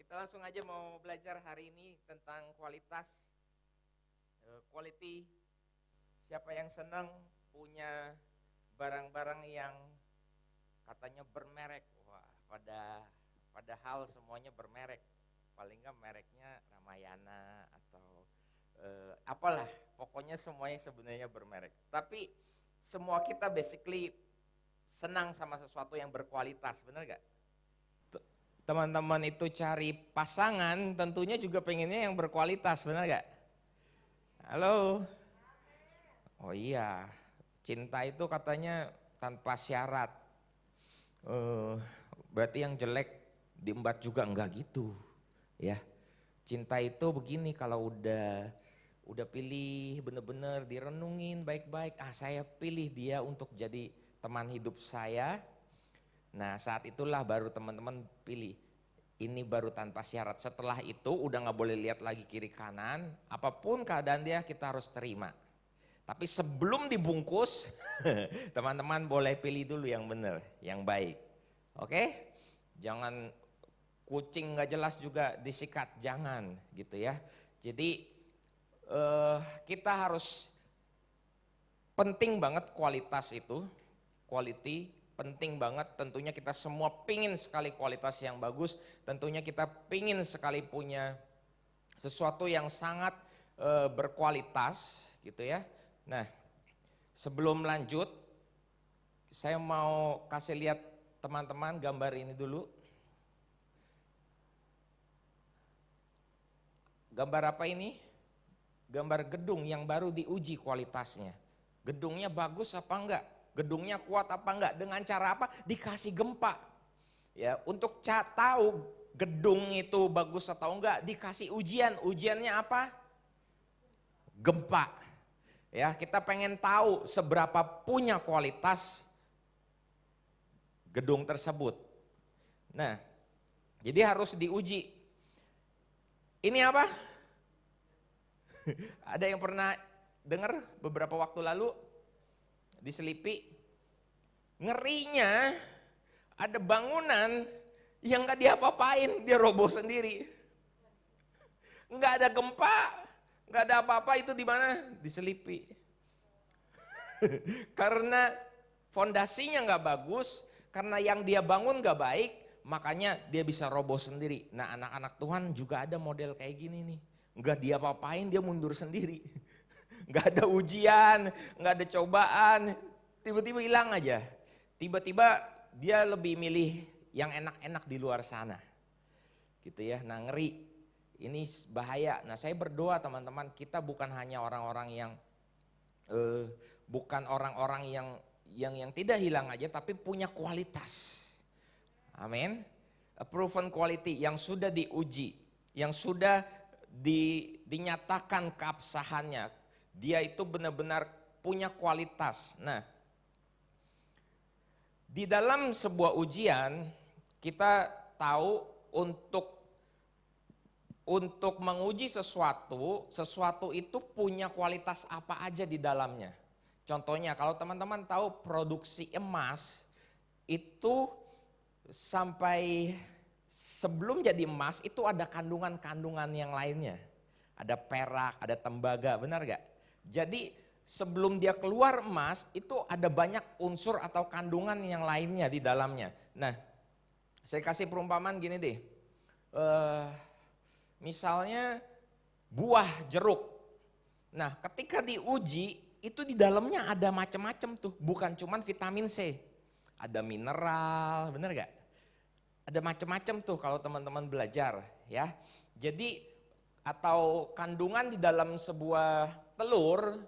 Kita langsung aja mau belajar hari ini tentang kualitas, quality. Siapa yang senang punya barang-barang yang katanya bermerek? Wah, padahal semuanya bermerek. Paling nggak mereknya Ramayana atau apalah. Pokoknya semuanya sebenarnya bermerek. Tapi semua kita basically senang sama sesuatu yang berkualitas, benar gak? Teman-teman itu cari pasangan tentunya juga pengennya yang berkualitas, benar gak? Halo? Oh iya, cinta itu katanya tanpa syarat. Berarti yang jelek diembat juga, enggak gitu ya. Cinta itu begini, kalau udah pilih bener-bener direnungin baik-baik, saya pilih dia untuk jadi teman hidup saya. Nah saat itulah baru teman-teman pilih, ini baru tanpa syarat. Setelah itu udah gak boleh lihat lagi kiri kanan, apapun keadaan dia kita harus terima. Tapi sebelum dibungkus, teman-teman boleh pilih dulu yang benar, yang baik. Oke? Jangan kucing gak jelas juga disikat, jangan gitu ya. Jadi kita harus, penting banget kualitas itu, quality penting banget. Tentunya kita semua pingin sekali kualitas yang bagus, tentunya kita pingin sekali punya sesuatu yang sangat berkualitas gitu ya. Nah sebelum lanjut, saya mau kasih lihat teman-teman gambar ini dulu. Gambar apa ini? Gambar gedung yang baru diuji kualitasnya. Gedungnya bagus apa enggak? Gedungnya kuat apa enggak? Dengan cara apa? Dikasih gempa. Ya, untuk tahu gedung itu bagus atau enggak, dikasih ujian. Ujiannya apa? Gempa. Ya, kita pengen tahu seberapa punya kualitas gedung tersebut. Nah, jadi harus diuji. Ini apa? Ada yang pernah dengar beberapa waktu lalu di Selipi? Ngerinya ada bangunan yang gak diapa-apain, dia roboh sendiri. Nggak ada gempa, nggak ada apa-apa. Itu di mana? Di Selipi. Karena fondasinya nggak bagus, karena yang dia bangun nggak baik, makanya dia bisa roboh sendiri. Nah anak-anak Tuhan juga ada model kayak gini nih, nggak dia apa-apain, dia mundur sendiri. Nggak ada ujian, nggak ada cobaan, tiba-tiba hilang aja. Tiba-tiba dia lebih milih yang enak-enak di luar sana, gitu ya. Nah ngeri, ini bahaya. Nah saya berdoa teman-teman, kita bukan hanya orang-orang yang bukan orang-orang yang tidak hilang aja, tapi punya kualitas. Amin. A proven quality yang sudah diuji, yang sudah dinyatakan keabsahannya. Dia itu benar-benar punya kualitas. Nah, di dalam sebuah ujian kita tahu untuk menguji sesuatu itu punya kualitas apa aja di dalamnya. Contohnya kalau teman-teman tahu produksi emas itu sampai sebelum jadi emas itu ada kandungan-kandungan yang lainnya. Ada perak, ada tembaga, benar gak? Jadi sebelum dia keluar emas itu ada banyak unsur atau kandungan yang lainnya di dalamnya. Nah saya kasih perumpamaan gini deh. Misalnya buah jeruk. Nah ketika diuji itu di dalamnya ada macam-macam tuh, bukan cuman vitamin C. Ada mineral, bener gak? Ada macam-macam tuh kalau teman-teman belajar ya. Jadi atau kandungan di dalam sebuah telur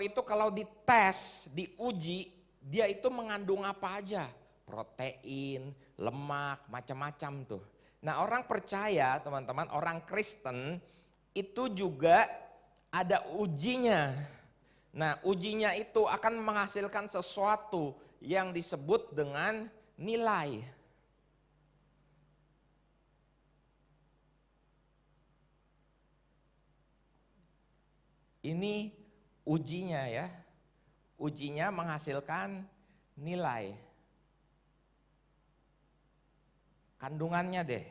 itu kalau dites, diuji, dia itu mengandung apa aja? Protein, lemak, macam-macam tuh. Nah orang percaya teman-teman, orang Kristen itu juga ada ujinya. Nah ujinya itu akan menghasilkan sesuatu yang disebut dengan nilai. Ini ujinya ya, ujinya menghasilkan nilai. Kandungannya deh.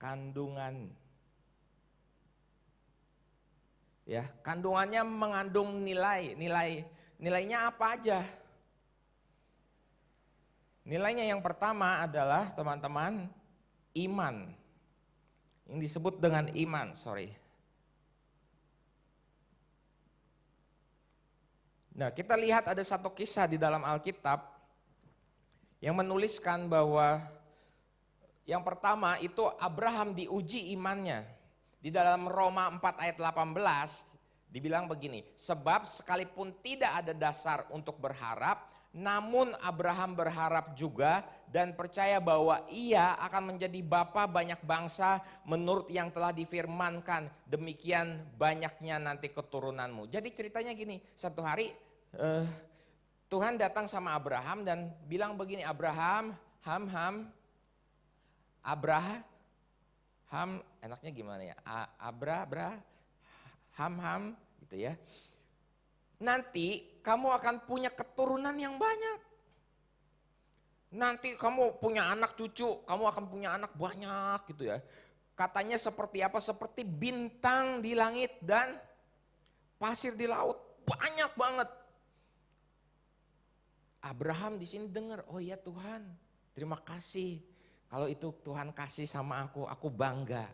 kandungan. Ya, kandungannya mengandung nilainya apa aja? Nilainya yang pertama adalah teman-teman iman. Yang disebut dengan iman, Nah, kita lihat ada satu kisah di dalam Alkitab yang menuliskan bahwa yang pertama itu Abraham diuji imannya. Di dalam Roma 4 ayat 18 dibilang begini, sebab sekalipun tidak ada dasar untuk berharap, namun Abraham berharap juga dan percaya bahwa ia akan menjadi bapa banyak bangsa menurut yang telah difirmankan, demikian banyaknya nanti keturunanmu. Jadi ceritanya gini, satu hari Tuhan datang sama Abraham dan bilang begini, Abraham, enaknya gimana ya? Ham gitu ya. Nanti kamu akan punya keturunan yang banyak. Nanti kamu punya anak cucu, kamu akan punya anak banyak gitu ya. Katanya seperti apa? Seperti bintang di langit dan pasir di laut. Banyak banget. Abraham di sini dengar, oh ya Tuhan, terima kasih. Kalau itu Tuhan kasih sama aku bangga.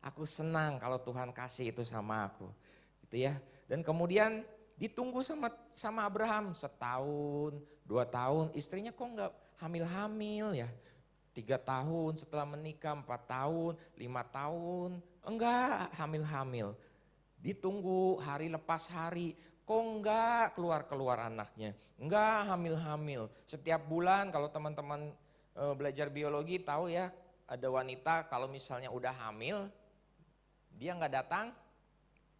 Aku senang kalau Tuhan kasih itu sama aku. Gitu ya. Dan kemudian ditunggu sama Abraham setahun, 2 tahun, istrinya kok enggak hamil-hamil ya. 3 tahun setelah menikah, 4 tahun, 5 tahun, enggak hamil-hamil. Ditunggu hari lepas hari, kok enggak keluar anaknya, enggak hamil-hamil. Setiap bulan kalau teman-teman belajar biologi tahu ya, ada wanita kalau misalnya udah hamil, dia enggak datang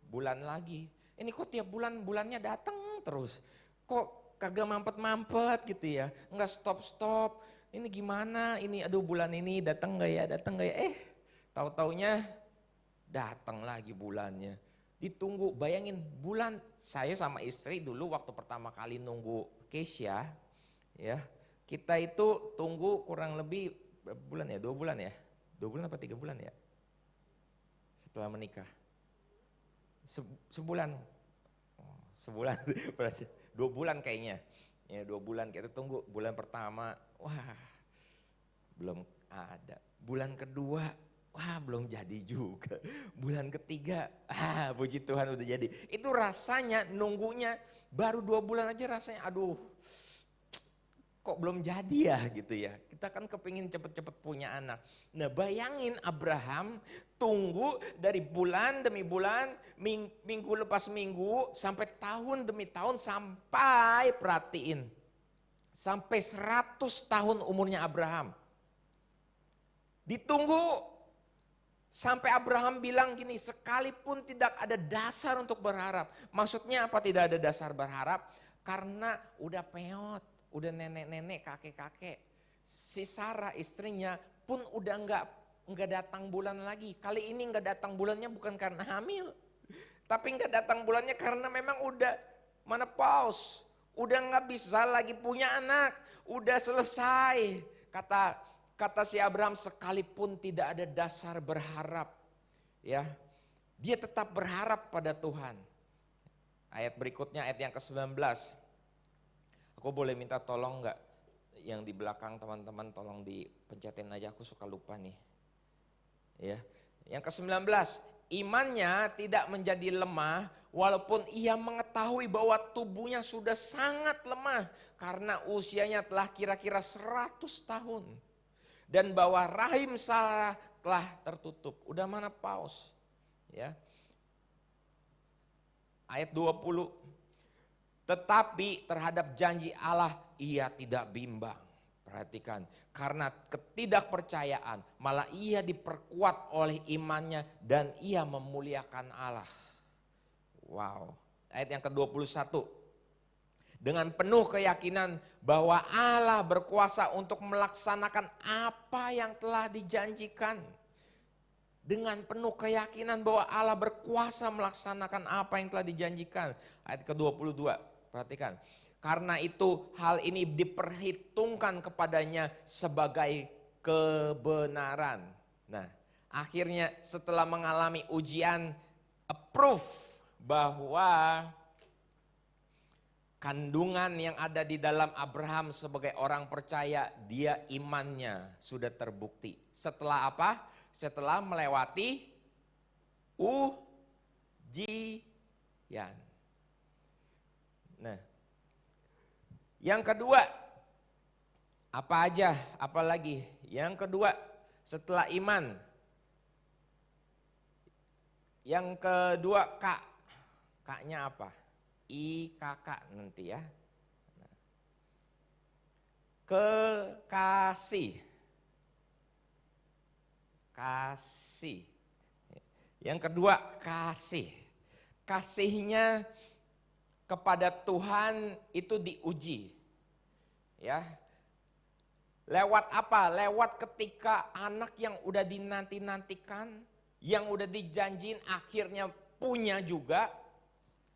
bulan lagi. Ini kok tiap bulannya datang terus, kok kagak mampet-mampet gitu ya, enggak stop-stop. Ini gimana, ini aduh bulan ini datang enggak ya, tahu-taunya datang lagi bulannya. Ditunggu, bayangin bulan, saya sama istri dulu waktu pertama kali nunggu Kesya, ya kita itu tunggu kurang lebih berapa bulan ya, 2 bulan ya, 2 bulan apa 3 bulan ya, setelah menikah, sebulan, berarti 2 bulan kayaknya, ya 2 bulan kita tunggu. Bulan pertama, wah belum ada, bulan kedua, wah belum jadi juga. Bulan ketiga, puji Tuhan udah jadi. Itu rasanya nunggunya baru 2 bulan aja rasanya aduh kok belum jadi ya gitu ya. Kita kan kepingin cepet-cepet punya anak. Nah bayangin Abraham tunggu dari bulan demi bulan, minggu lepas minggu, sampai tahun demi tahun, sampai perhatiin. Sampai 100 tahun umurnya Abraham. Ditunggu. Sampai Abraham bilang gini, sekalipun tidak ada dasar untuk berharap. Maksudnya apa tidak ada dasar berharap? Karena udah peot, udah nenek-nenek, kakek-kakek. Si Sarah istrinya pun udah enggak datang bulan lagi. Kali ini enggak datang bulannya bukan karena hamil. Tapi enggak datang bulannya karena memang udah menopause. Udah enggak bisa lagi punya anak. Udah selesai. Kata si Abraham, sekalipun tidak ada dasar berharap, ya, dia tetap berharap pada Tuhan. Ayat berikutnya, ayat yang ke-19. Aku boleh minta tolong enggak yang di belakang teman-teman tolong dipencetin aja, aku suka lupa nih. Ya. Yang ke-19, imannya tidak menjadi lemah walaupun ia mengetahui bahwa tubuhnya sudah sangat lemah karena usianya telah kira-kira 100 tahun. Dan bahwa rahim Sarah telah tertutup. Udah mana paus? Ya. Ayat 20. Tetapi terhadap janji Allah ia tidak bimbang. Perhatikan, karena ketidakpercayaan malah ia diperkuat oleh imannya dan ia memuliakan Allah. Wow. Ayat yang ke-21. Dengan penuh keyakinan bahwa Allah berkuasa untuk melaksanakan apa yang telah dijanjikan. Dengan penuh keyakinan bahwa Allah berkuasa melaksanakan apa yang telah dijanjikan. Ayat ke-22, perhatikan. Karena itu hal ini diperhitungkan kepadanya sebagai kebenaran. Nah, Akhirnya setelah mengalami ujian, approve bahwa kandungan yang ada di dalam Abraham sebagai orang percaya, dia imannya sudah terbukti. Setelah apa? Setelah melewati ujian. Nah, yang kedua, apa aja, apalagi? Yang kedua, setelah iman. Yang kedua, K-nya apa? IKK nanti ya. Kekasih. Kasih. Yang kedua, kasih. Kasihnya kepada Tuhan itu diuji. Ya. Lewat apa? Lewat ketika anak yang udah dinanti-nantikan, yang udah dijanjin akhirnya punya juga.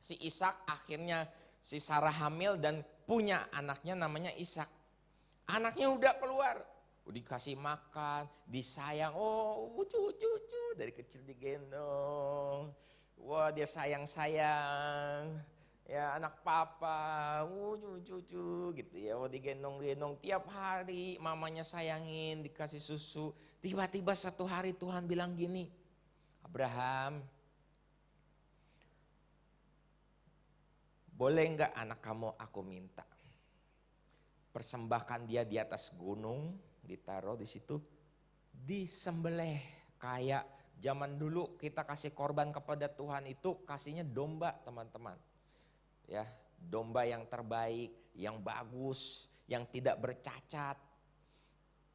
Si Ishak, akhirnya si Sarah hamil dan punya anaknya namanya Ishak. Anaknya udah keluar, dikasih makan, disayang, oh cucu dari kecil digendong. Wah dia sayang-sayang, ya anak papa, cucu gitu ya. Wah digendong-gendong tiap hari, mamanya sayangin, dikasih susu. Tiba-tiba satu hari Tuhan bilang gini, Abraham, boleh enggak anak kamu aku minta? Persembahkan dia di atas gunung, ditaruh di situ, disembelih. Kayak zaman dulu kita kasih korban kepada Tuhan itu kasihnya domba, teman-teman. Ya, domba yang terbaik, yang bagus, yang tidak bercacat.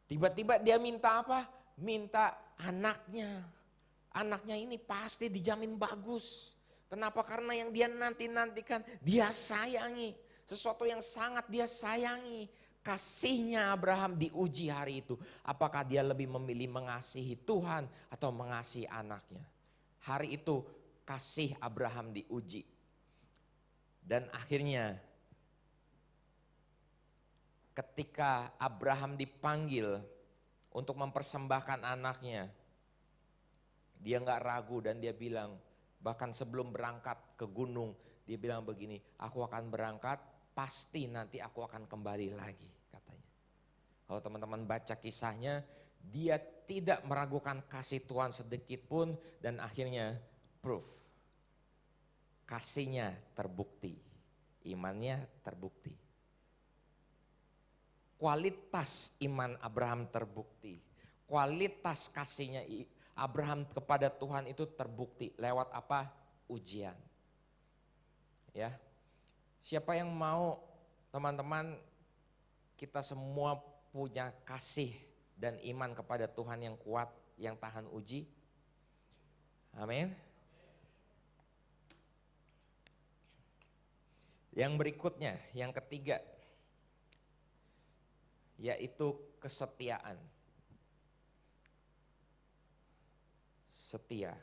Tiba-tiba dia minta apa? Minta anaknya. Anaknya ini pasti dijamin bagus. Kenapa? Karena yang dia nanti-nantikan, dia sayangi. Sesuatu yang sangat dia sayangi. Kasihnya Abraham diuji hari itu. Apakah dia lebih memilih mengasihi Tuhan atau mengasihi anaknya? Hari itu kasih Abraham diuji. Dan akhirnya ketika Abraham dipanggil untuk mempersembahkan anaknya, dia gak ragu dan dia bilang, bahkan sebelum berangkat ke gunung, dia bilang begini, aku akan berangkat, pasti nanti aku akan kembali lagi, katanya. Kalau teman-teman baca kisahnya, dia tidak meragukan kasih Tuhan sedikit pun dan akhirnya proof. Kasihnya terbukti, imannya terbukti. Kualitas iman Abraham terbukti, kualitas kasihnya Abraham kepada Tuhan itu terbukti lewat apa? Ujian. Ya. Siapa yang mau, teman-teman, kita semua punya kasih dan iman kepada Tuhan yang kuat, yang tahan uji? Amin. Yang berikutnya, yang ketiga, yaitu kesetiaan. Setia.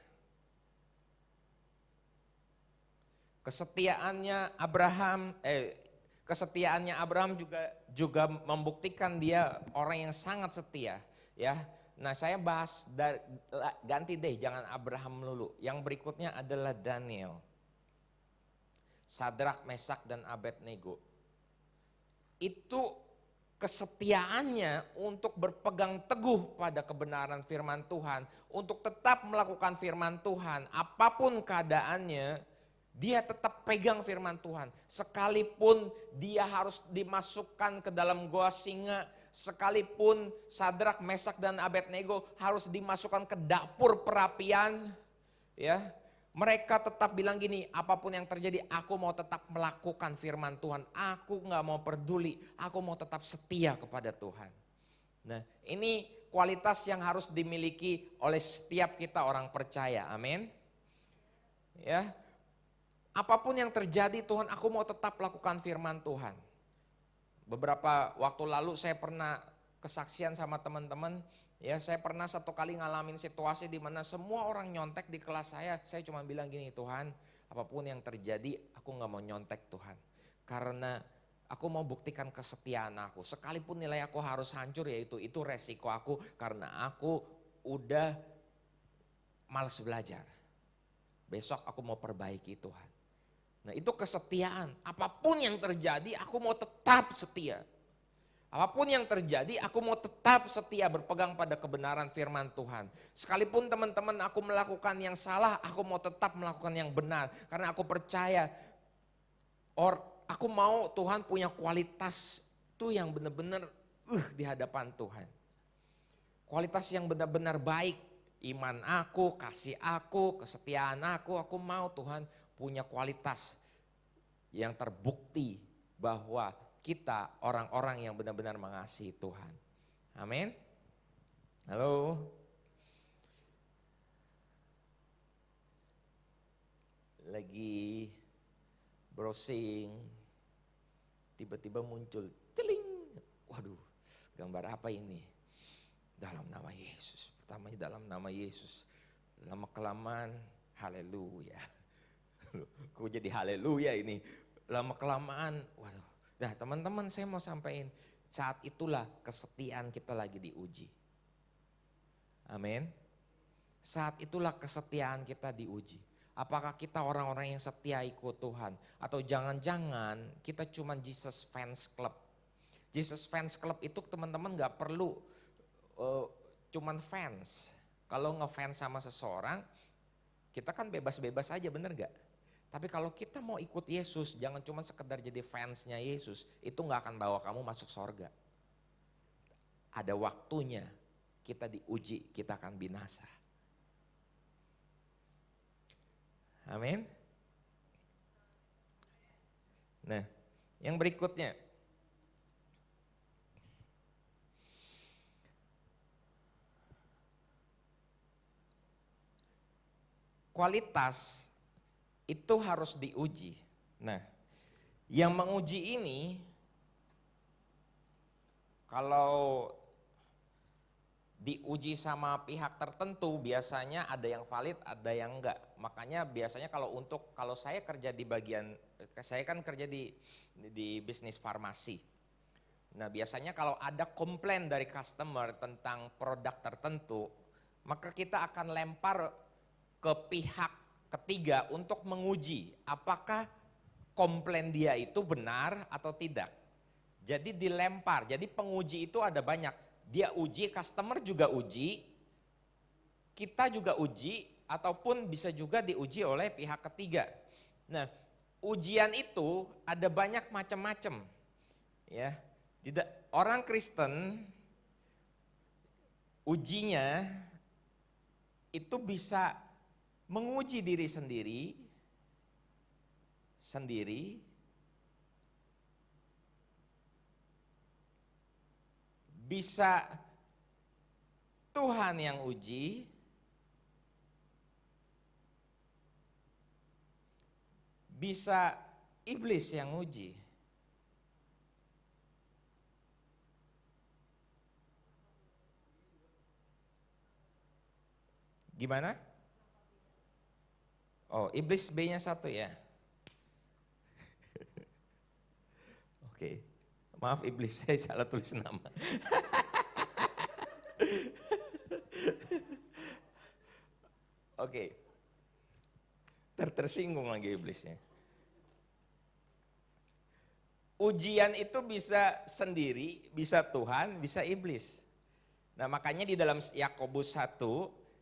Kesetiaannya Abraham juga membuktikan dia orang yang sangat setia, ya. Nah, saya bahas ganti deh, jangan Abraham melulu. Yang berikutnya adalah Daniel. Sadrak, Mesak dan Abednego. Itu kesetiaannya untuk berpegang teguh pada kebenaran firman Tuhan, untuk tetap melakukan firman Tuhan, apapun keadaannya, dia tetap pegang firman Tuhan. Sekalipun dia harus dimasukkan ke dalam goa singa, sekalipun Sadrak, Mesak dan Abednego harus dimasukkan ke dapur perapian, ya. Mereka tetap bilang gini, apapun yang terjadi aku mau tetap melakukan firman Tuhan. Aku gak mau peduli, aku mau tetap setia kepada Tuhan. Nah, ini kualitas yang harus dimiliki oleh setiap kita orang percaya, amin. Ya, apapun yang terjadi Tuhan, aku mau tetap lakukan firman Tuhan. Beberapa waktu lalu saya pernah kesaksian sama teman-teman. Ya, saya pernah satu kali ngalamin situasi di mana semua orang nyontek di kelas saya cuma bilang gini, Tuhan, apapun yang terjadi aku gak mau nyontek Tuhan. Karena aku mau buktikan kesetiaan aku. Sekalipun nilai aku harus hancur, yaitu itu resiko aku karena aku udah malas belajar. Besok aku mau perbaiki Tuhan. Nah itu kesetiaan, apapun yang terjadi aku mau tetap setia. Apapun yang terjadi aku mau tetap setia berpegang pada kebenaran firman Tuhan. Sekalipun teman-teman aku melakukan yang salah, aku mau tetap melakukan yang benar. Karena aku percaya, aku mau Tuhan punya kualitas tuh yang benar-benar di hadapan Tuhan. Kualitas yang benar-benar baik, iman aku, kasih aku, kesetiaan aku mau Tuhan punya kualitas yang terbukti bahwa kita orang-orang yang benar-benar mengasihi Tuhan. Amin. Halo. Lagi browsing, tiba-tiba muncul, teling. Waduh, gambar apa ini? Dalam nama Yesus, pertamanya dalam nama Yesus. Lama kelamaan, haleluya. Kok jadi haleluya ini? Lama kelamaan, waduh. Nah teman-teman saya mau sampaikan, saat itulah kesetiaan kita lagi diuji. Amin. Saat itulah kesetiaan kita diuji. Apakah kita orang-orang yang setia ikut Tuhan? Atau jangan-jangan kita cuma Jesus Fans Club. Jesus Fans Club itu teman-teman gak perlu cuman fans. Kalau ngefans sama seseorang, kita kan bebas-bebas aja, bener gak? Tapi kalau kita mau ikut Yesus, jangan cuma sekedar jadi fansnya Yesus, itu gak akan bawa kamu masuk sorga. Ada waktunya kita diuji, kita akan binasa. Amin. Nah, yang berikutnya. Kualitas itu harus diuji. Nah, yang menguji ini kalau diuji sama pihak tertentu biasanya ada yang valid, ada yang enggak. Makanya biasanya kalau saya kerja di saya kan kerja di bisnis farmasi. Nah, biasanya kalau ada komplain dari customer tentang produk tertentu, maka kita akan lempar ke pihak ketiga untuk menguji apakah komplain dia itu benar atau tidak. Jadi dilempar, jadi penguji itu ada banyak. Dia uji, customer juga uji, kita juga uji, ataupun bisa juga diuji oleh pihak ketiga. Nah, ujian itu ada banyak macam-macam. Ya, orang Kristen ujinya itu bisa menguji diri sendiri, bisa Tuhan yang uji, bisa iblis yang uji. Gimana? Oh, iblis B-nya 1 ya. Oke. Maaf iblis, saya salah tulis nama. Oke. Tersinggung lagi iblisnya. Ujian itu bisa sendiri, bisa Tuhan, bisa iblis. Nah makanya di dalam Yakobus 1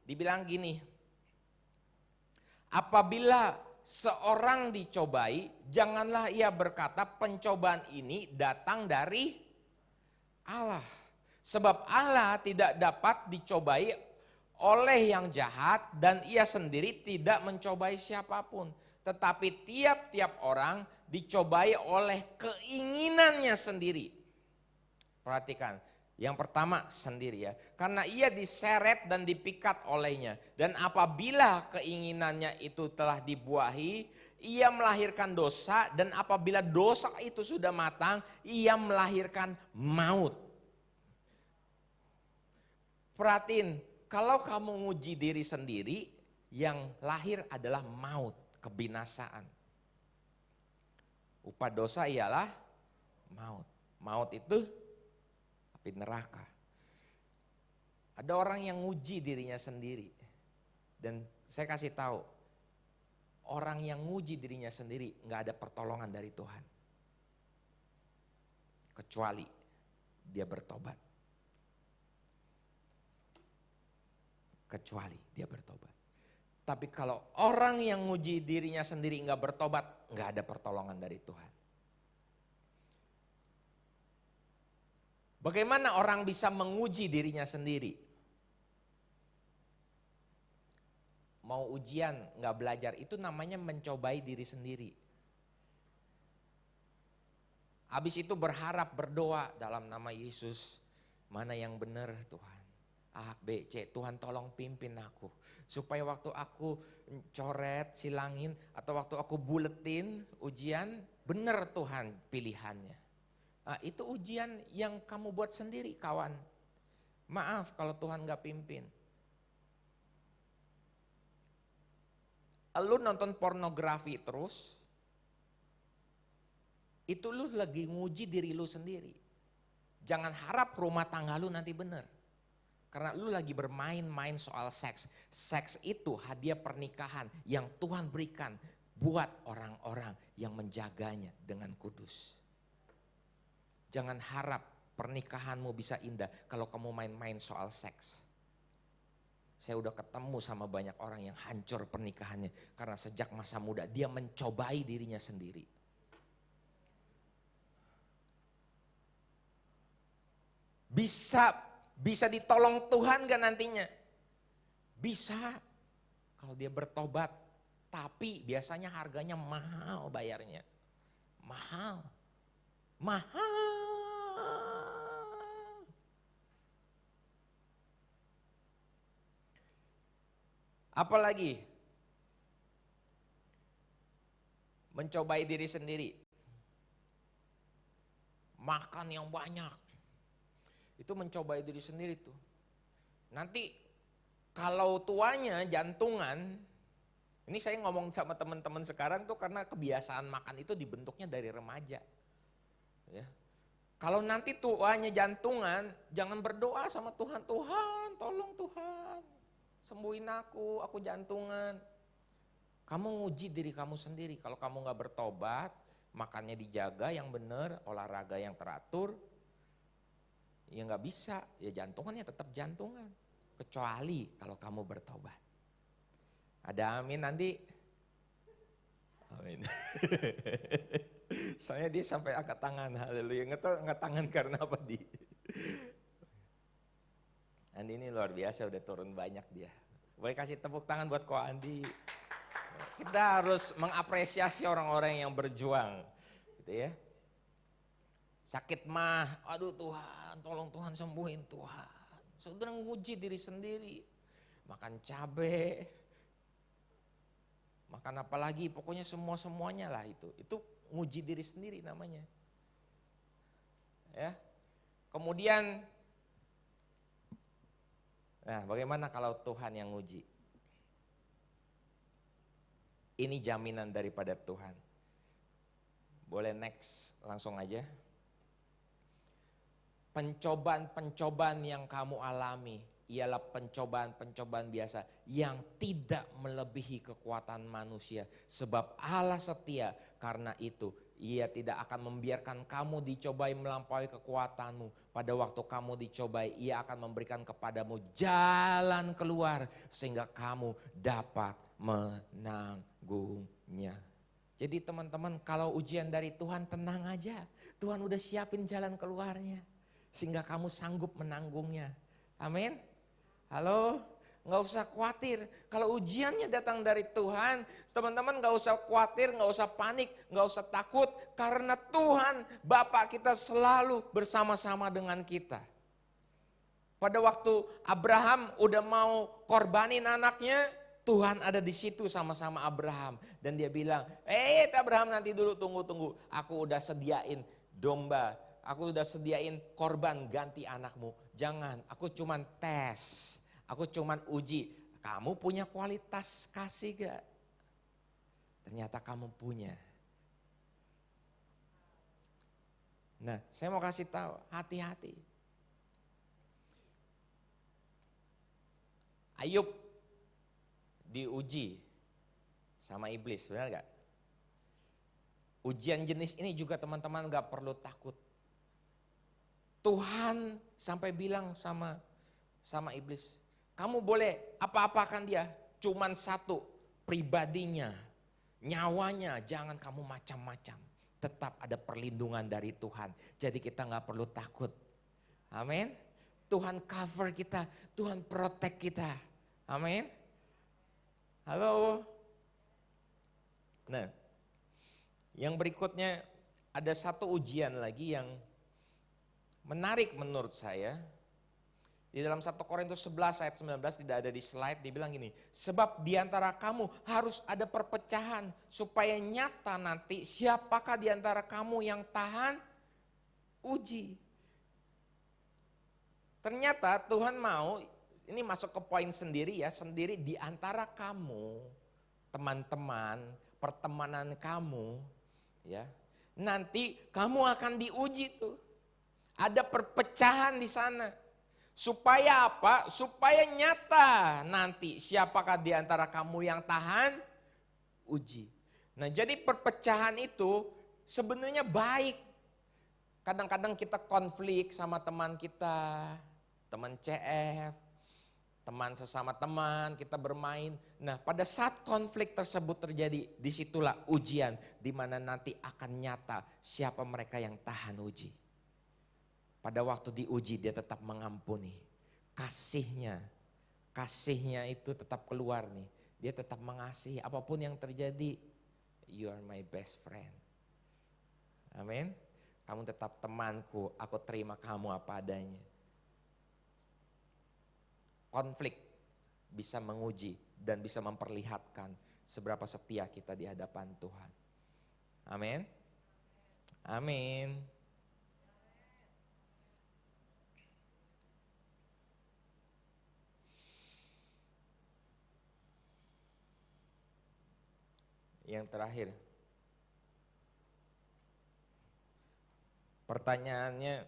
dibilang gini, apabila seorang dicobai, janganlah ia berkata pencobaan ini datang dari Allah. Sebab Allah tidak dapat dicobai oleh yang jahat dan ia sendiri tidak mencobai siapapun. Tetapi tiap-tiap orang dicobai oleh keinginannya sendiri. Perhatikan. Yang pertama sendiri ya, karena ia diseret dan dipikat olehnya. Dan apabila keinginannya itu telah dibuahi, ia melahirkan dosa, dan apabila dosa itu sudah matang, ia melahirkan maut. Perhatiin, kalau kamu nguji diri sendiri, yang lahir adalah maut, kebinasaan. Upah dosa ialah maut. Maut itu api neraka. Ada orang yang nguji dirinya sendiri. Dan saya kasih tahu, orang yang nguji dirinya sendiri nggak ada pertolongan dari Tuhan. Kecuali dia bertobat. Kecuali dia bertobat. Tapi kalau orang yang nguji dirinya sendiri nggak bertobat, nggak ada pertolongan dari Tuhan. Bagaimana orang bisa menguji dirinya sendiri? Mau ujian nggak belajar, itu namanya mencobai diri sendiri. Habis itu berharap, berdoa dalam nama Yesus, mana yang benar Tuhan. A, B, C, Tuhan tolong pimpin aku. Supaya waktu aku coret, silangin, atau waktu aku buletin ujian, benar Tuhan pilihannya. Nah, itu ujian yang kamu buat sendiri kawan. Maaf kalau Tuhan gak pimpin. Lu nonton pornografi terus, itu lu lagi nguji diri lu sendiri. Jangan harap rumah tangga lu nanti benar. Karena lu lagi bermain-main soal seks. Seks itu hadiah pernikahan yang Tuhan berikan buat orang-orang yang menjaganya dengan kudus. Jangan harap pernikahanmu bisa indah kalau kamu main-main soal seks. Saya udah ketemu sama banyak orang yang hancur pernikahannya karena sejak masa muda dia mencobai dirinya sendiri. Bisa ditolong Tuhan gak nantinya? Bisa kalau dia bertobat, tapi biasanya harganya mahal bayarnya. Mahal. Apalagi mencobai diri sendiri. Makan yang banyak. Itu mencobai diri sendiri tuh. Nanti kalau tuanya jantungan, ini saya ngomong sama teman-teman sekarang tuh karena kebiasaan makan itu dibentuknya dari remaja. Ya. Kalau nanti tuanya jantungan, jangan berdoa sama Tuhan, Tuhan tolong Tuhan, sembuhin aku jantungan. Kamu nguji diri kamu sendiri, kalau kamu gak bertobat, makannya dijaga yang benar, olahraga yang teratur, ya gak bisa, ya jantungan ya tetap jantungan. Kecuali kalau kamu bertobat. Ada amin nanti? Amin. Soalnya dia sampai angkat tangan, haleluya. Nggak tahu angkat tangan karena apa di. Andi ini luar biasa, udah turun banyak dia. Boleh kasih tepuk tangan buat Ko Andi. Kita harus mengapresiasi orang-orang yang berjuang, gitu ya. Sakit mah, aduh Tuhan, tolong Tuhan sembuhin Tuhan. Saudara nguji diri sendiri, makan cabai, makan apa lagi, pokoknya semuanya lah itu nguji diri sendiri namanya. Ya, kemudian, nah bagaimana kalau Tuhan yang nguji? Ini jaminan daripada Tuhan. Boleh next, langsung aja. Pencobaan-pencobaan yang kamu alami ialah pencobaan-pencobaan biasa yang tidak melebihi kekuatan manusia. Sebab Allah setia, karena itu Ia tidak akan membiarkan kamu dicobai melampaui kekuatanmu. Pada waktu kamu dicobai, Ia akan memberikan kepadamu jalan keluar sehingga kamu dapat menanggungnya. Jadi teman-teman, kalau ujian dari Tuhan tenang aja. Tuhan udah siapin jalan keluarnya sehingga kamu sanggup menanggungnya. Amin. Halo, nggak usah khawatir. Kalau ujiannya datang dari Tuhan, teman-teman nggak usah khawatir, nggak usah panik, nggak usah takut, karena Tuhan Bapa kita selalu bersama-sama dengan kita. Pada waktu Abraham udah mau korbanin anaknya, Tuhan ada di situ sama-sama Abraham, dan dia bilang, Abraham nanti dulu tunggu, aku udah sediain domba, aku udah sediain korban ganti anakmu. Jangan, aku cuman tes, aku cuman uji, kamu punya kualitas kasih gak? Ternyata kamu punya. Nah, saya mau kasih tahu, hati-hati. Ayub diuji sama iblis, benar gak? Ujian jenis ini juga teman-teman gak perlu takut. Tuhan sampai bilang sama iblis, kamu boleh apa-apakan dia, cuman satu, pribadinya, nyawanya jangan kamu macam-macam. Tetap ada perlindungan dari Tuhan, jadi kita gak perlu takut. Amin. Tuhan cover kita, Tuhan protect kita. Amin. Halo. Nah, yang berikutnya ada satu ujian lagi yang menarik menurut saya. Di dalam 1 Korintus 11 ayat 19 tidak ada di slide, dibilang gini, sebab di antara kamu harus ada perpecahan supaya nyata nanti siapakah di antara kamu yang tahan uji. Ternyata Tuhan mau, ini masuk ke poin sendiri ya, sendiri di antara kamu, teman-teman, pertemanan kamu, ya, nanti kamu akan diuji tuh. Ada perpecahan di sana. Supaya apa? Supaya nyata nanti siapakah di antara kamu yang tahan uji. Nah, jadi perpecahan itu sebenarnya baik. Kadang-kadang kita konflik sama teman kita, teman CF, teman sesama teman, kita bermain. Nah, pada saat konflik tersebut terjadi, disitulah ujian, di mana nanti akan nyata siapa mereka yang tahan uji. Pada waktu diuji dia tetap mengampuni. Kasihnya itu tetap keluar nih. Dia tetap mengasihi apapun yang terjadi. You are my best friend. Amin. Kamu tetap temanku, aku terima kamu apa adanya. Konflik bisa menguji dan bisa memperlihatkan seberapa setia kita di hadapan Tuhan. Amin. Amin. Yang terakhir, pertanyaannya,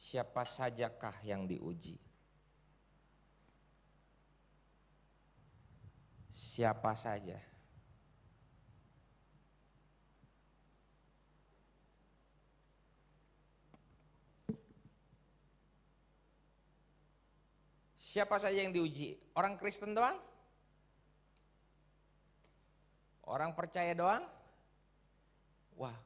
siapa sajakah yang diuji? Siapa saja? Siapa saja yang diuji? Orang Kristen doang? Orang percaya doang? Wah,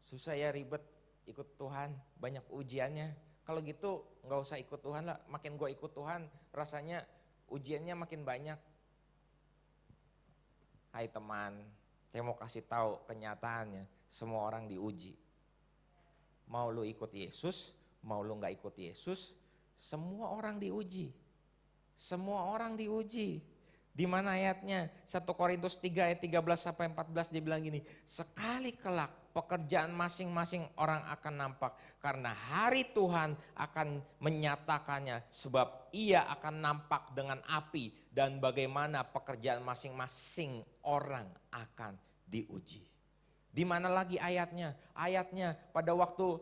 susah ya, ribet ikut Tuhan, banyak ujiannya. Kalau gitu gak usah ikut Tuhan lah, makin gue ikut Tuhan rasanya ujiannya makin banyak. Hai teman, saya mau kasih tahu kenyataannya, semua orang diuji. Mau lu ikut Yesus, mau lu gak ikut Yesus, semua orang diuji. Semua orang diuji. Di mana ayatnya? 1 Korintus 3 ayat 13 sampai 14 dibilang gini, sekali kelak pekerjaan masing-masing orang akan nampak karena hari Tuhan akan menyatakannya, sebab ia akan nampak dengan api dan bagaimana pekerjaan masing-masing orang akan diuji. Di mana lagi ayatnya? Ayatnya pada waktu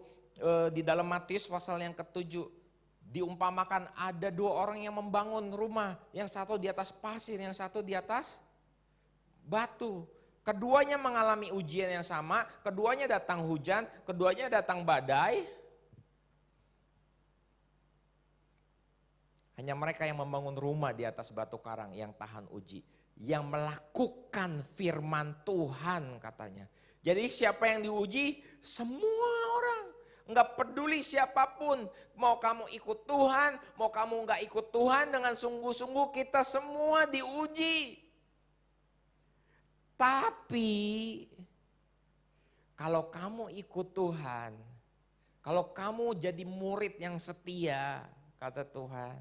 di dalam Matius pasal yang ke-7 diumpamakan ada dua orang yang membangun rumah, yang satu di atas pasir, yang satu di atas batu. Keduanya mengalami ujian yang sama, keduanya datang hujan, keduanya datang badai. Hanya mereka yang membangun rumah di atas batu karang yang tahan uji, yang melakukan firman Tuhan katanya. Jadi siapa yang diuji? Semua orang. Enggak peduli siapapun, mau kamu ikut Tuhan, mau kamu enggak ikut Tuhan, dengan sungguh-sungguh kita semua diuji. Tapi kalau kamu ikut Tuhan, kalau kamu jadi murid yang setia, kata Tuhan,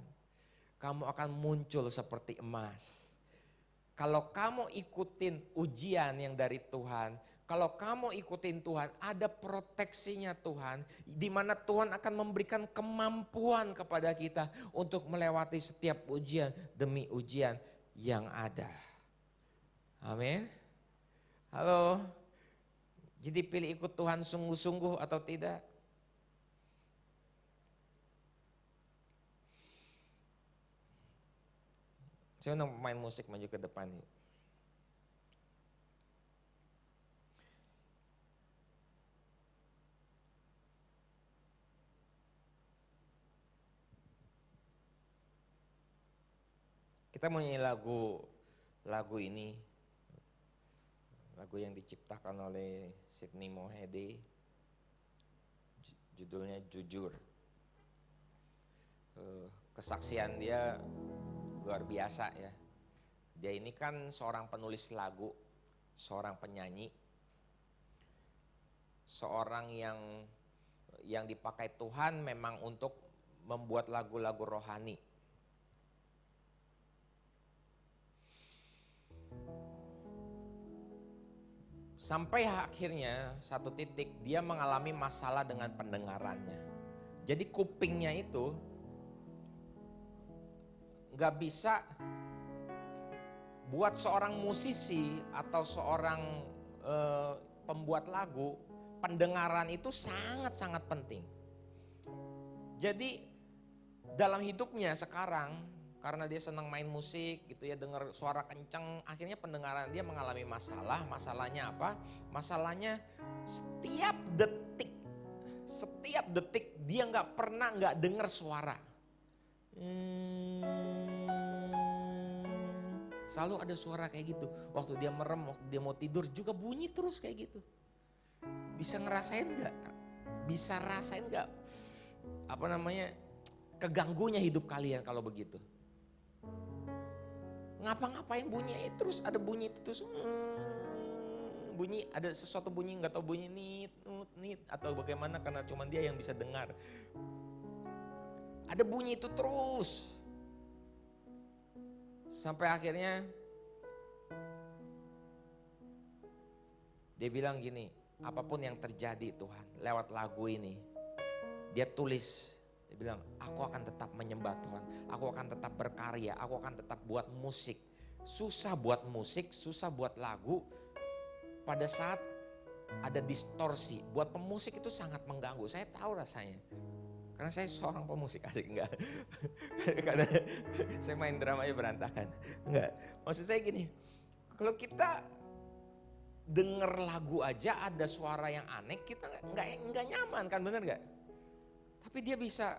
kamu akan muncul seperti emas. Kalau kamu ikutin ujian yang dari Tuhan, kalau kamu ikutin Tuhan, ada proteksinya Tuhan, di mana Tuhan akan memberikan kemampuan kepada kita untuk melewati setiap ujian demi ujian yang ada. Amin. Halo. Jadi pilih ikut Tuhan sungguh-sungguh atau tidak? Saya undang pemain musik maju ke depan yuk. Kita mau nyanyi lagu ini, lagu yang diciptakan oleh Sydney Mohede, judulnya Jujur. Kesaksian dia luar biasa ya. Dia ini kan seorang penulis lagu, seorang penyanyi, seorang yang dipakai Tuhan memang untuk membuat lagu-lagu rohani. Sampai akhirnya satu titik dia mengalami masalah dengan pendengarannya. Jadi kupingnya itu gak bisa buat seorang musisi atau seorang pembuat lagu, pendengaran itu sangat-sangat penting. Jadi dalam hidupnya sekarang, karena dia senang main musik gitu ya, dengar suara kenceng, akhirnya pendengaran dia mengalami masalah. Masalahnya apa? Masalahnya setiap detik dia nggak pernah nggak dengar suara. Selalu ada suara kayak gitu. Waktu dia merem, waktu dia mau tidur juga bunyi terus kayak gitu. Bisa ngerasain nggak? Bisa rasain nggak? Apa namanya? Keganggunya hidup kalian kalau begitu. Ngapa-ngapain bunyi terus ada bunyi itu terus bunyi, ada sesuatu bunyi nggak tahu bunyi nit atau bagaimana, karena cuma dia yang bisa dengar. Ada bunyi itu terus sampai akhirnya dia bilang gini, apapun yang terjadi Tuhan lewat lagu ini, dia tulis. Dia bilang, aku akan tetap menyembah Tuhan, aku akan tetap berkarya, aku akan tetap buat musik. Susah buat musik, susah buat lagu pada saat ada distorsi. Buat pemusik itu sangat mengganggu, saya tahu rasanya. Karena saya seorang pemusik, asik enggak? Karena saya main drama aja berantakan. Enggak, maksud saya gini, kalau kita denger lagu aja ada suara yang aneh, kita enggak nyaman kan, bener enggak? Tapi dia bisa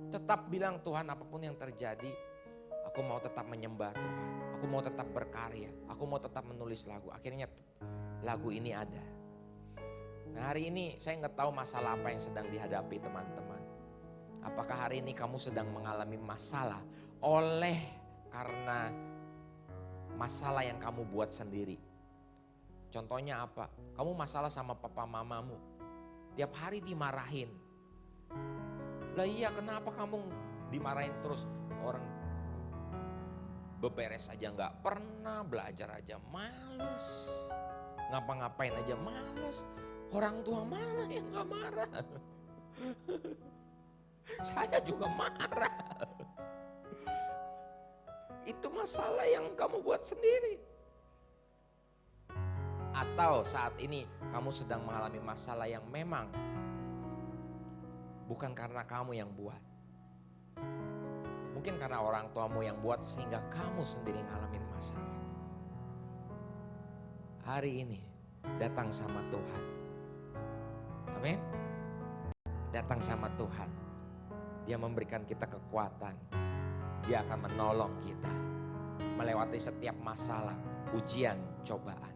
tetap bilang, Tuhan apapun yang terjadi, aku mau tetap menyembah Tuhan. Aku mau tetap berkarya, aku mau tetap menulis lagu. Akhirnya lagu ini ada. Nah hari ini saya nggak tahu masalah apa yang sedang dihadapi teman-teman. Apakah hari ini kamu sedang mengalami masalah karena masalah yang kamu buat sendiri? Contohnya apa? Kamu masalah sama papa mamamu. Tiap hari dimarahin. Lah iya, kenapa kamu dimarahin terus? Orang beberes aja nggak pernah, belajar aja males, ngapa-ngapain aja males. Orang tua mana yang nggak marah? Saya juga marah. Itu masalah yang kamu buat sendiri. Atau saat ini kamu sedang mengalami masalah yang memang bukan karena kamu yang buat. Mungkin karena orang tuamu yang buat sehingga kamu sendiri ngalamin masalah. Hari ini datang sama Tuhan. Amin. Datang sama Tuhan. Dia memberikan kita kekuatan. Dia akan menolong kita melewati setiap masalah, ujian, cobaan.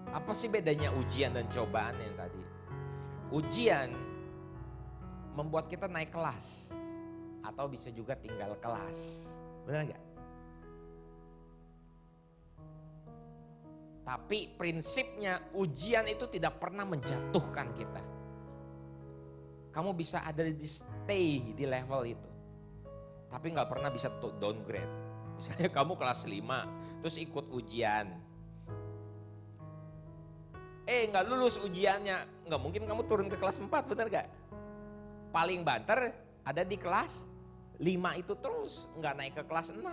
Apa sih bedanya ujian dan cobaan yang tadi? Ujian membuat kita naik kelas atau bisa juga tinggal kelas, benar gak? Tapi prinsipnya ujian itu tidak pernah menjatuhkan kita. Kamu bisa ada di stay di level itu, tapi gak pernah bisa downgrade. Misalnya kamu kelas 5 terus ikut ujian, gak lulus ujiannya, gak mungkin kamu turun ke kelas 4, benar gak? Paling banter ada di kelas 5 itu terus, nggak naik ke kelas 6.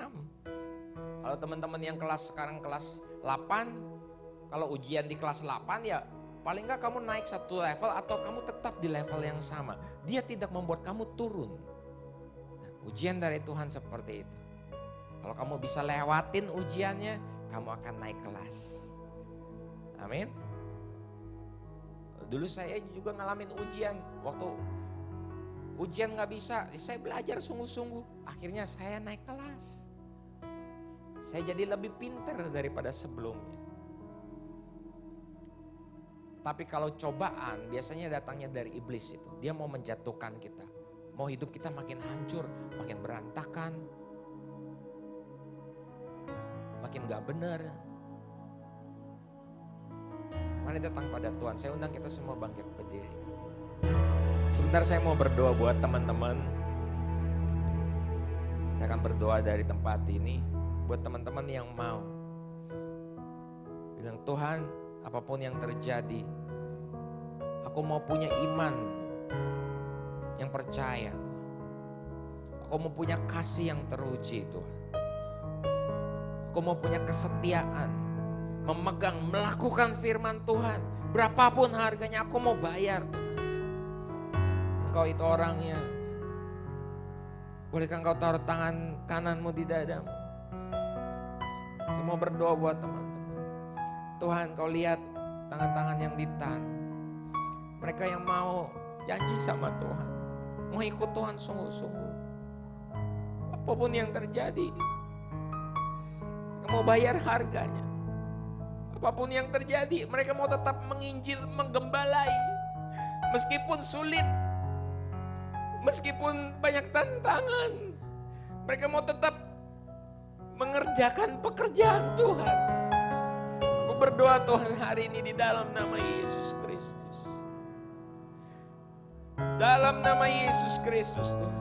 Kalau teman-teman yang sekarang kelas 8, kalau ujian di kelas 8 ya paling nggak kamu naik satu level atau kamu tetap di level yang sama. Dia tidak membuat kamu turun. Nah, ujian dari Tuhan seperti itu. Kalau kamu bisa lewatin ujiannya, kamu akan naik kelas. Amin. Dulu saya juga ngalamin ujian. Waktu ujian gak bisa, saya belajar sungguh-sungguh. Akhirnya saya naik kelas. Saya jadi lebih pintar daripada sebelumnya. Tapi kalau cobaan biasanya datangnya dari iblis itu. Dia mau menjatuhkan kita. Mau hidup kita makin hancur, makin berantakan. Makin gak benar. Mari datang pada Tuhan. Saya undang kita semua bangkit berdiri. Sebentar saya mau berdoa buat teman-teman. Saya akan berdoa dari tempat ini. Buat teman-teman yang mau bilang, Tuhan, apapun yang terjadi, aku mau punya iman yang percaya. Aku mau punya kasih yang teruji, Tuhan. Aku mau punya kesetiaan, memegang, melakukan firman Tuhan. Berapapun harganya aku mau bayar, Tuhan. Engkau itu orangnya. Bolehkah engkau taruh tangan kananmu di dadamu? Saya mau berdoa buat teman-teman. Tuhan, kau lihat tangan-tangan yang ditaruh. Mereka yang mau janji sama Tuhan, mau ikut Tuhan sungguh-sungguh. Apapun yang terjadi, mereka mau bayar harganya. Apapun yang terjadi, mereka mau tetap menginjil, menggembalai. Meskipun sulit, meskipun banyak tantangan, mereka mau tetap mengerjakan pekerjaan Tuhan. Aku berdoa Tuhan hari ini di dalam nama Yesus Kristus. Dalam nama Yesus Kristus Tuhan.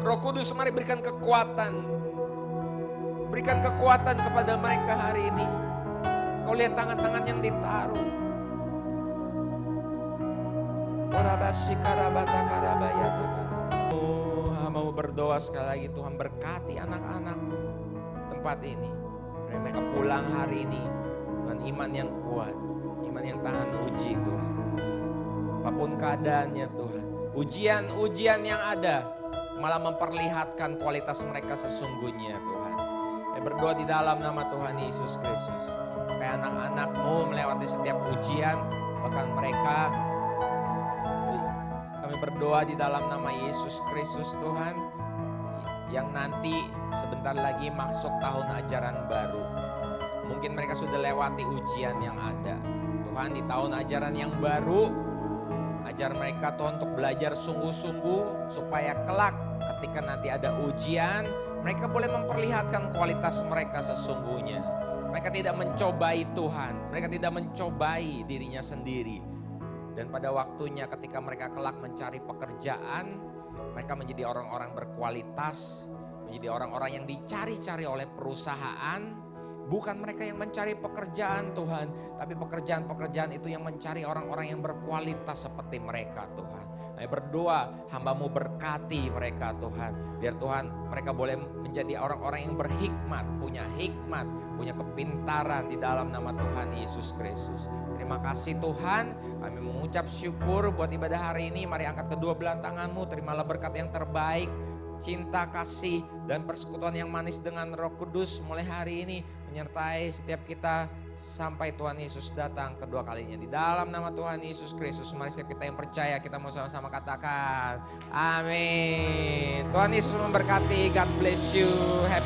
Roh Kudus mari berikan kekuatan. Berikan kekuatan kepada mereka hari ini. Kau lihat tangan-tangan yang ditaruh. Mau berdoa sekali lagi, Tuhan berkati anak-anak tempat ini. Mereka pulang hari ini dengan iman yang kuat, iman yang tahan uji Tuhan. Apapun keadaannya Tuhan, ujian-ujian yang ada malah memperlihatkan kualitas mereka sesungguhnya Tuhan. Saya berdoa di dalam nama Tuhan Yesus Kristus. Supaya anak-anak-Mu melewati setiap ujian, bahkan mereka, kami berdoa di dalam nama Yesus Kristus Tuhan, yang nanti sebentar lagi masuk tahun ajaran baru. Mungkin mereka sudah lewati ujian yang ada. Tuhan, di tahun ajaran yang baru, ajar mereka Tuhan untuk belajar sungguh-sungguh supaya kelak ketika nanti ada ujian, mereka boleh memperlihatkan kualitas mereka sesungguhnya. Mereka tidak mencobai Tuhan, mereka tidak mencobai dirinya sendiri. Dan pada waktunya ketika mereka kelak mencari pekerjaan, mereka menjadi orang-orang berkualitas, menjadi orang-orang yang dicari-cari oleh perusahaan. Bukan mereka yang mencari pekerjaan Tuhan, tapi pekerjaan-pekerjaan itu yang mencari orang-orang yang berkualitas seperti mereka Tuhan. Saya berdoa hamba-Mu berkati mereka Tuhan. Biar Tuhan mereka boleh menjadi orang-orang yang berhikmat, punya hikmat, punya kepintaran di dalam nama Tuhan Yesus Kristus. Terima kasih Tuhan, kami mengucap syukur buat ibadah hari ini. Mari angkat kedua belah tangan-Mu, terimalah berkat yang terbaik. Cinta, kasih, dan persekutuan yang manis dengan Roh Kudus mulai hari ini menyertai setiap kita sampai Tuhan Yesus datang kedua kalinya. Di dalam nama Tuhan Yesus Kristus, mari setiap kita yang percaya, kita mau sama-sama katakan amin. Tuhan Yesus memberkati. God bless you. Happy